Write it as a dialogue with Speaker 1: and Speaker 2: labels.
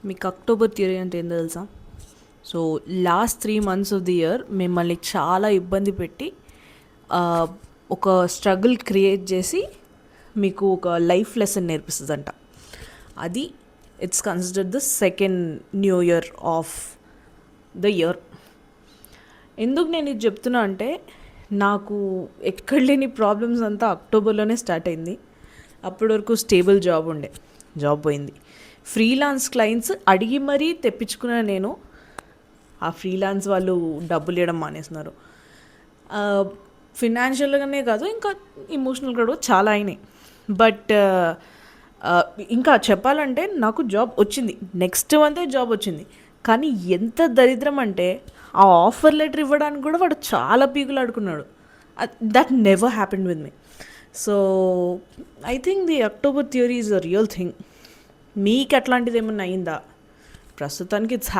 Speaker 1: మీకు October theory అంటే ఏందో తెలుసా? So last 3 months of the year మిమ్మల్ని చాలా ఇబ్బంది పెట్టి ఆ, ఒక స్ట్రగుల్ క్రియేట్ చేసి మీకు ఒక లైఫ్ లెసన్ నేర్పిస్తుందంట. అది it's considered the second new year of the year. ఎందుకు నేను ఇది చెప్తున్నా అంటే, నాకు ఎక్కడ లేని ప్రాబ్లమ్స్ అంతా అక్టోబర్లోనే స్టార్ట్ అయింది. అప్పటి వరకు స్టేబుల్ జాబ్ ఉండే, జాబ్ పోయింది. ఫ్రీలాన్స్ క్లయింట్స్ అడిగి మరీ తెప్పించుకున్న నేను, ఆ ఫ్రీలాన్స్ వాళ్ళు డబ్బులు ఇవ్వడం మానేస్తున్నారు. ఫినాన్షియల్గానే కాదు, ఇంకా ఇమోషనల్గా కూడా చాలా అయినాయి. బట్ ఇంకా చెప్పాలంటే నాకు జాబ్ వచ్చింది, నెక్స్ట్ మంతే జాబ్ వచ్చింది. కానీ ఎంత దరిద్రం అంటే, ఆ ఆఫర్ లెటర్ ఇవ్వడానికి కూడా వాడు చాలా పీకులు ఆడుకున్నాడు. That never happened with me. So I think the October theory is a real thing. మీకు అట్లాంటిది ఏమన్నా అయిందా? ప్రస్తుతానికి ఇట్స్